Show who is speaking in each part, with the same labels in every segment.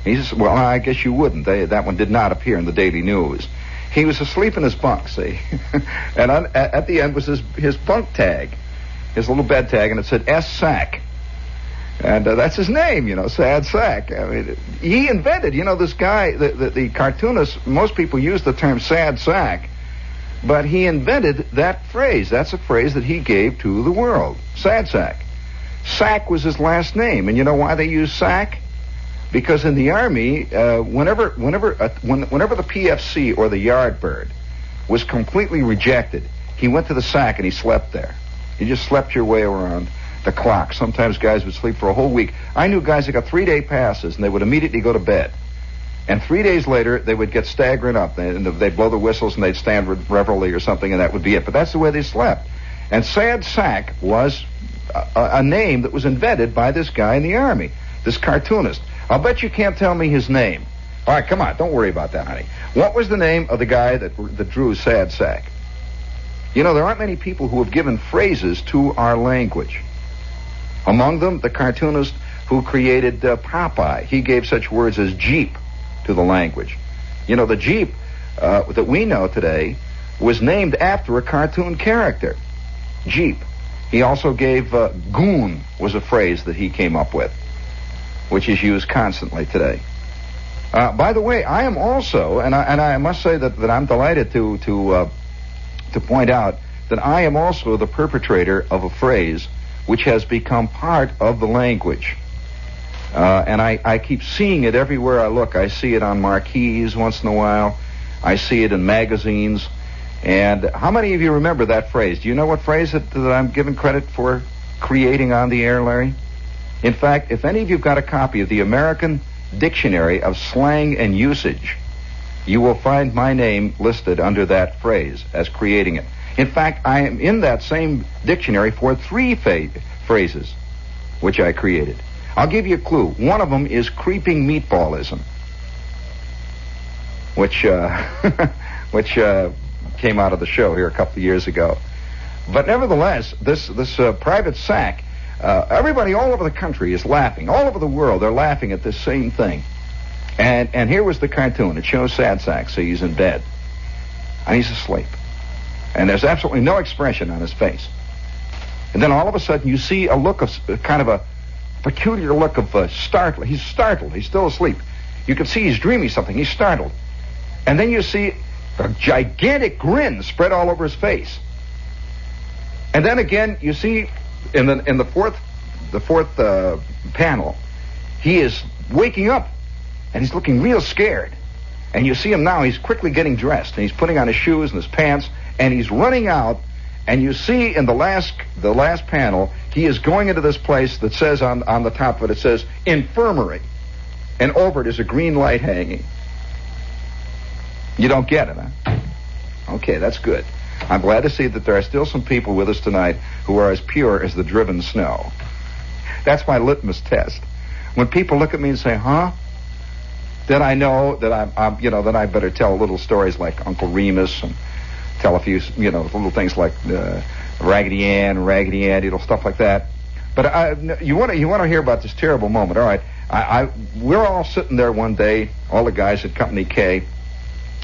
Speaker 1: He says, well, I guess you wouldn't. That one did not appear in the Daily News. He was asleep in his bunk, see? And at the end was his bunk tag, his little bed tag, and it said S. Sack. And that's his name, Sad Sack. I mean, he invented, this guy, the cartoonist, most people use the term Sad Sack, but he invented that phrase. That's a phrase that he gave to the world, Sad Sack. Sack was his last name, and you know why they use Sack? Because in the Army, whenever the PFC or the Yardbird was completely rejected, he went to the sack and he slept there. He just slept your way around the clock. Sometimes guys would sleep for a whole week. I knew guys that got 3-day passes, and they would immediately go to bed. And 3 days later, they would get staggering up. They'd blow the whistles, and they'd stand reveille or something, and that would be it. But that's the way they slept. And Sad Sack was a name that was invented by this guy in the Army, this cartoonist. I'll bet you can't tell me his name. All right, come on. Don't worry about that, honey. What was the name of the guy that drew Sad Sack? There aren't many people who have given phrases to our language. Among them, the cartoonist who created Popeye. He gave such words as Jeep to the language. The Jeep that we know today was named after a cartoon character, Jeep. He also gave goon was a phrase that he came up with, which is used constantly today. By the way, I am also, and I must say that I'm delighted to point out that I am also the perpetrator of a phrase which has become part of the language. And I keep seeing it everywhere I look. I see it on marquees once in a while. I see it in magazines. And how many of you remember that phrase? Do you know what phrase that I'm giving credit for creating on the air, Larry? In fact, if any of you have got a copy of the American Dictionary of Slang and Usage, you will find my name listed under that phrase as creating it. In fact, I am in that same dictionary for 3 phrases which I created. I'll give you a clue. One of them is creeping meatballism, which came out of the show here a couple of years ago. But nevertheless, this private sack, everybody all over the country is laughing. All over the world, they're laughing at this same thing. And here was the cartoon. It shows Sad Sack, so he's in bed. And he's asleep. And there's absolutely no expression on his face. And then all of a sudden you see a look of kind of a peculiar look of startled. He's startled. He's still asleep. You can see he's dreaming something. He's startled. And then you see a gigantic grin spread all over his face. And then again you see in the fourth panel, he is waking up and he's looking real scared. And you see him now, he's quickly getting dressed, and he's putting on his shoes and his pants, and he's running out, and you see in the last panel, he is going into this place that says on the top of it, it says, infirmary. And over it is a green light hanging. You don't get it, huh? Okay, that's good. I'm glad to see that there are still some people with us tonight who are as pure as the driven snow. That's my litmus test. When people look at me and say, huh? Then I know that then I better tell little stories like Uncle Remus and tell a few, little things like Raggedy Ann, Raggedy Andy, stuff like that. But you want to hear about this terrible moment. All right, we're all sitting there one day, all the guys at Company K.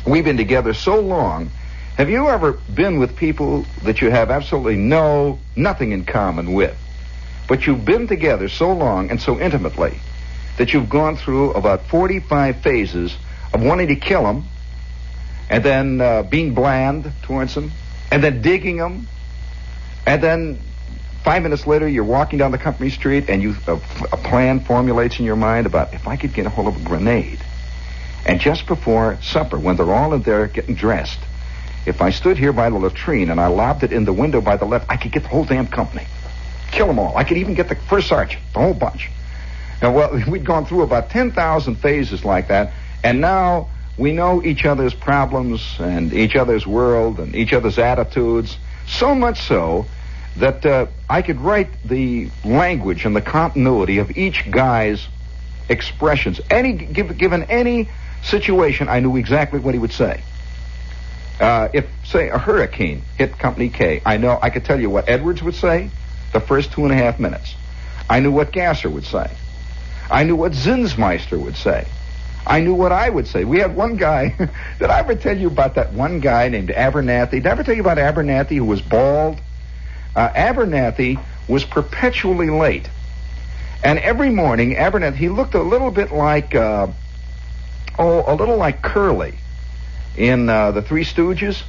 Speaker 1: We've been together so long. Have you ever been with people that you have absolutely nothing in common with, but you've been together so long and so intimately that you've gone through about 45 phases of wanting to kill them, and then being bland towards them, and then digging them, and then 5 minutes later you're walking down the company street and a plan formulates in your mind about if I could get a hold of a grenade, and just before supper, when they're all in there getting dressed, if I stood here by the latrine and I lobbed it in the window by the left, I could get the whole damn company. Kill them all. I could even get the first sergeant, the whole bunch. Now, well, we'd gone through about 10,000 phases like that, and now we know each other's problems and each other's world and each other's attitudes, so much so that I could write the language and the continuity of each guy's expressions. Given any situation, I knew exactly what he would say. If, say, a hurricane hit Company K, I could tell you what Edwards would say the first 2.5 minutes. I knew what Gasser would say. I knew what Zinsmeister would say. I knew what I would say. We had one guy. Did I ever tell you about that one guy named Abernathy? Did I ever tell you about Abernathy who was bald? Abernathy was perpetually late. And every morning, Abernathy, he looked a little bit like, a little like Curly in the Three Stooges.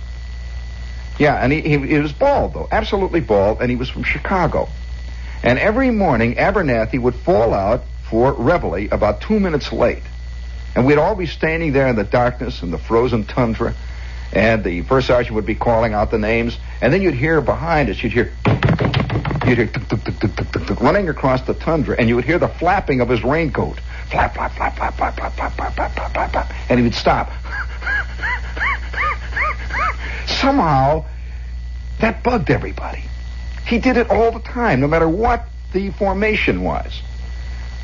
Speaker 1: Yeah, and he was bald, though, absolutely bald, and he was from Chicago. And every morning, Abernathy would fall out for reveille about 2 minutes late. And we'd all be standing there in the darkness in the frozen tundra, and the first sergeant would be calling out the names, and then you'd hear behind us, you'd hear tuk, tuk, tuk, tuk, tuk, tuk, tuk, running across the tundra, and you would hear the flapping of his raincoat. Flap, flap, flap, flap, flap, flap, flap, flap, flap, flap, flap, flap, and he would stop. Somehow, that bugged everybody. He did it all the time, no matter what the formation was.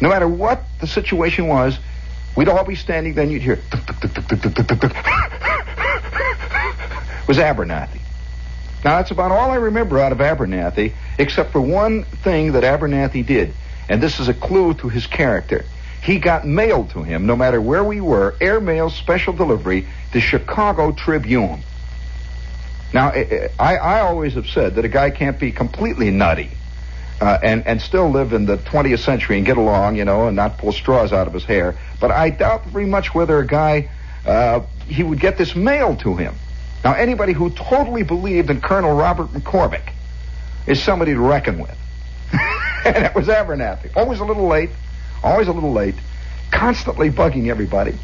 Speaker 1: No matter what the situation was, we'd all be standing there and you'd hear tuk, tuk, tuk, tuk, tuk, tuk, tuk, tuk. It was Abernathy. Now, that's about all I remember out of Abernathy, except for one thing that Abernathy did, and this is a clue to his character. He got mailed to him, no matter where we were, airmail special delivery, the Chicago Tribune. Now, I always have said that a guy can't be completely nutty and still live in the 20th century and get along, and not pull straws out of his hair. But I doubt very much whether a guy, he would get this mailed to him. Now, anybody who totally believed in Colonel Robert McCormick is somebody to reckon with. And that was Abernathy. Always a little late, constantly bugging everybody.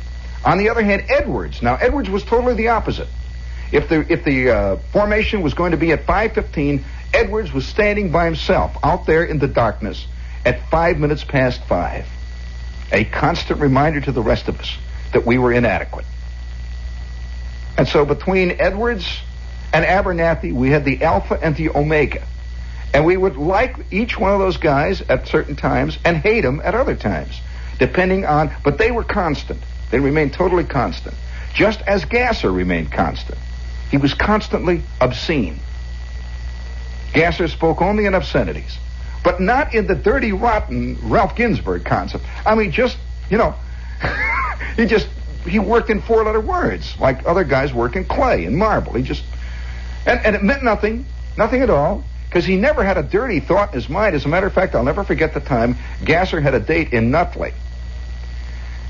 Speaker 1: On the other hand, Edwards. Now, Edwards was totally the opposite. If the formation was going to be at 5:15, Edwards was standing by himself out there in the darkness at 5 minutes past 5. A constant reminder to the rest of us that we were inadequate. And so between Edwards and Abernathy, we had the Alpha and the Omega. And we would like each one of those guys at certain times and hate them at other times, depending on, but they were constant. They remained totally constant. Just as Gasser remained constant. He was constantly obscene. Gasser spoke only in obscenities, but not in the dirty, rotten Ralph Ginsberg concept. I mean, he worked in four-letter words, like other guys work in clay and marble. And it meant nothing at all, because he never had a dirty thought in his mind. As a matter of fact, I'll never forget the time Gasser had a date in Nutley.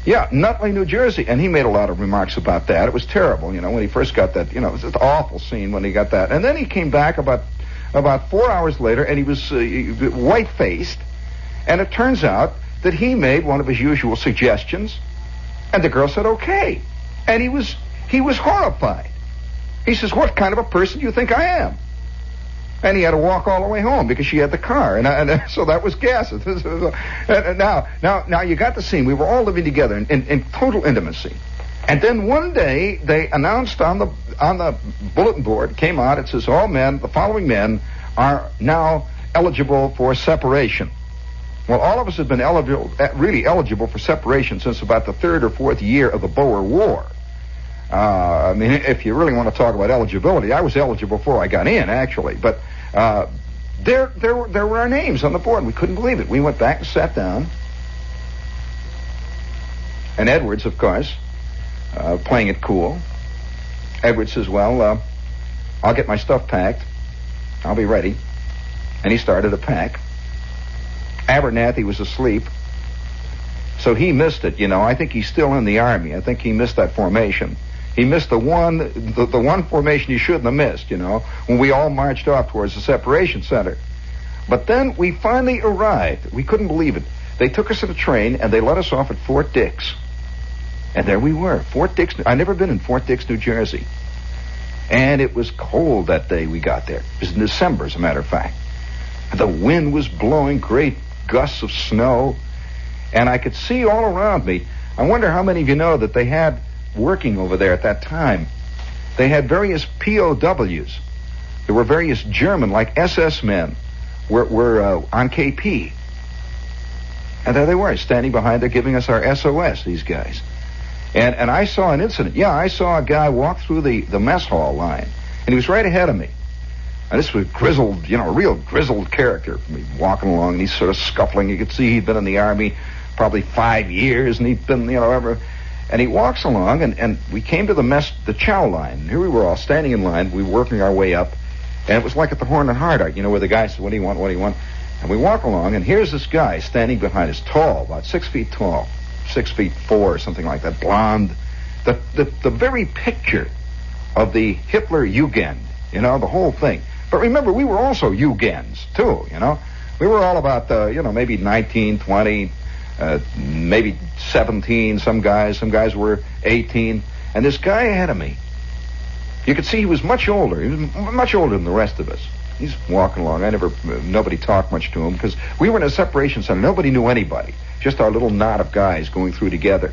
Speaker 1: Yeah, Nutley, New Jersey, and he made a lot of remarks about that. It was terrible, when he first got that, it was just an awful scene when he got that. And then he came back about 4 hours later, and he was white-faced, and it turns out that he made one of his usual suggestions, and the girl said, okay. And he was horrified. He says, what kind of a person do you think I am? And he had to walk all the way home because she had the car, and so that was Gasser. Now you got the scene. We were all living together in total intimacy, and then one day they announced on the bulletin board, came out. It says all men, the following men, are now eligible for separation. Well, all of us have been really eligible for separation since about the third or fourth year of the Boer War. I mean, if you really want to talk about eligibility, I was eligible before I got in, actually. But there were our names on the board. We couldn't believe it. We went back and sat down. And Edwards, of course, playing it cool. Edwards says, well, I'll get my stuff packed. I'll be ready. And he started to pack. Abernathy was asleep. So he missed it, I think he's still in the Army. I think he missed that formation. He missed the one formation he shouldn't have missed, when we all marched off towards the separation center. But then we finally arrived. We couldn't believe it. They took us in a train, and they let us off at Fort Dix. And there we were, Fort Dix. I'd never been in Fort Dix, New Jersey. And it was cold that day we got there. It was in December, as a matter of fact. The wind was blowing, great gusts of snow. And I could see all around me. I wonder how many of you know that they had working over there at that time. They had various POWs. There were various German, like SS men, were on KP. And there they were, standing behind there, giving us our SOS, these guys. And I saw an incident. Yeah, I saw a guy walk through the mess hall line, and he was right ahead of me. And this was grizzled, a real grizzled character. Walking along, and he's sort of scuffling. You could see he'd been in the Army probably 5 years, and he'd been, ever. And he walks along, and we came to the chow line. And here we were all standing in line. We were working our way up. And it was like at the Horn and Hardart, where the guy said, what do you want, what do you want? And we walk along, and here's this guy standing behind us, tall, about 6 feet tall, 6'4" or something like that, blonde. The very picture of the Hitler Jugend, the whole thing. But remember, we were also Jugens, too, We were all about, maybe 19, 20, maybe 17, some guys were 18. And this guy ahead of me, you could see he was much older. He was much older than the rest of us. He's walking along. Nobody talked much to him because we were in a separation center. Nobody knew anybody. Just our little knot of guys going through together.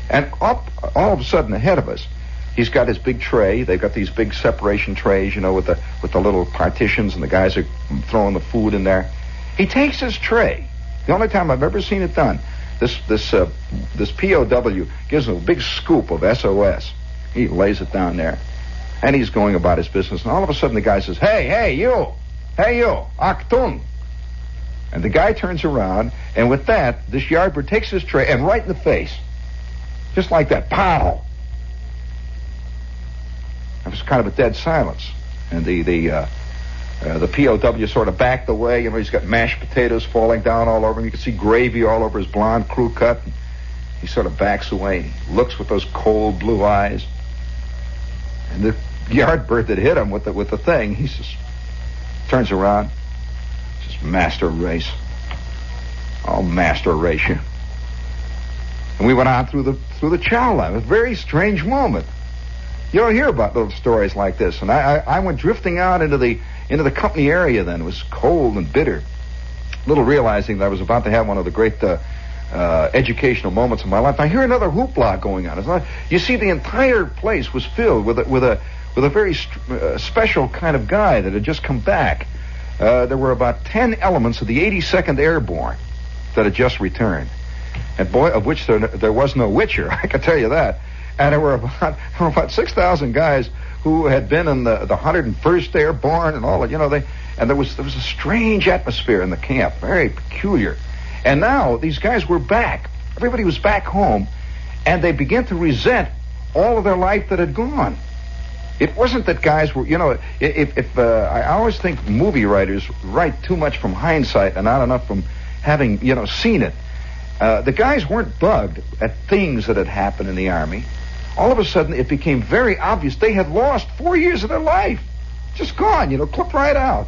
Speaker 1: And up, all of a sudden, ahead of us, he's got his big tray. They've got these big separation trays, with the little partitions, and the guys are throwing the food in there. He takes his tray. The only time I've ever seen it done. This POW gives him a big scoop of SOS. He lays it down there. And he's going about his business, and all of a sudden the guy says, hey, you, Achtung. And the guy turns around, and with that, this Yardbird takes his tray, and right in the face. Just like that, pow. It was kind of a dead silence. And the POW sort of backed away. He's got mashed potatoes falling down all over him. You can see gravy all over his blonde crew cut. He sort of backs away, and he looks with those cold blue eyes. And the Yardbird that hit him with the thing, he just turns around, says, "Master race. I'll master race you." And we went on through the chow line. It was a very strange moment. You don't hear about little stories like this. And I went drifting out into the company area then. It was cold and bitter. Little realizing that I was about to have one of the great educational moments of my life. I hear another hoopla going on. You see, the entire place was filled with a very special kind of guy that had just come back. There were about 10 elements of the 82nd Airborne that had just returned. And boy, of which there was no Witcher, I can tell you that. And there were about 6,000 guys who had been in the 101st Airborne and all that, and there was a strange atmosphere in the camp, very peculiar. And now these guys were back. Everybody was back home, and they began to resent all of their life that had gone. It wasn't that guys were, I always think movie writers write too much from hindsight and not enough from having, seen it. The guys weren't bugged at things that had happened in the Army. All of a sudden, it became very obvious they had lost 4 years of their life. Just gone, clipped right out.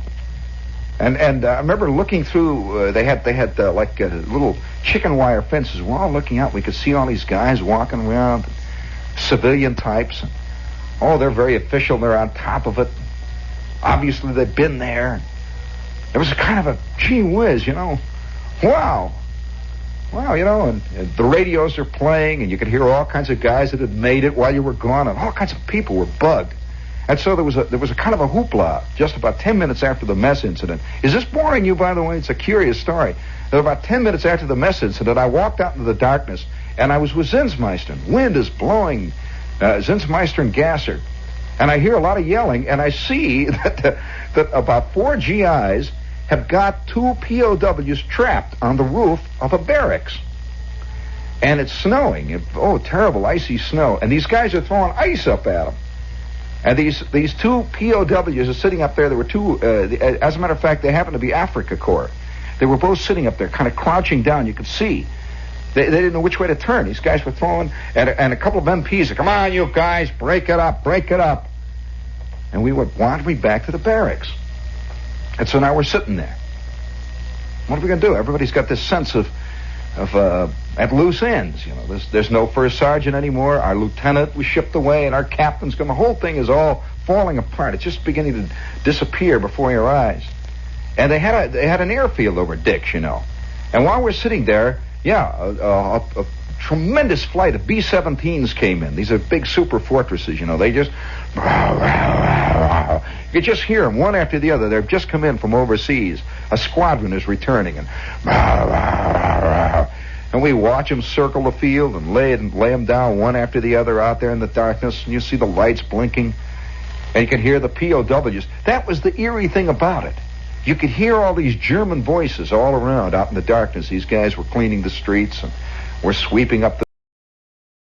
Speaker 1: And I remember looking through, they had like little chicken wire fences. We're all looking out. We could see all these guys walking around, civilian types. Oh, they're very official. They're on top of it. Obviously, they've been there. There was a kind of a gee whiz, Wow. Wow, and the radios are playing, and you could hear all kinds of guys that had made it while you were gone, and all kinds of people were bugged. And so there was a kind of a hoopla just about 10 minutes after the mess incident. Is this boring you, by the way? It's a curious story. About 10 minutes after the mess incident, I walked out into the darkness, and I was with Zinsmeister. Wind is blowing, Zinsmeister and Gasser. And I hear a lot of yelling, and I see that about 4 GIs have got 2 POWs trapped on the roof of a barracks. And it's snowing. Terrible icy snow. And these guys are throwing ice up at them. And these 2 POWs are sitting up there. There were 2, as a matter of fact, they happened to be Africa Corps. They were both sitting up there, kind of crouching down. You could see. They didn't know which way to turn. These guys were throwing, and a couple of MPs said, "Come on, you guys, break it up, break it up." And we went wandering back to the barracks. And so now we're sitting there. What are we going to do? Everybody's got this sense of at loose ends. There's no first sergeant anymore. Our lieutenant was shipped away, and our captain's gone. The whole thing is all falling apart. It's just beginning to disappear before your eyes. And they had an airfield over Dix, And while we're sitting there, a tremendous flight of B-17s came in. These are big super fortresses, They just... You could just hear them one after the other. They've just come in from overseas. A squadron is returning, and we watch them circle the field and lay them down one after the other out there in the darkness, and you see the lights blinking, and you can hear the POWs. That was the eerie thing about it. You could hear all these German voices all around out in the darkness. These guys were cleaning the streets and were sweeping up the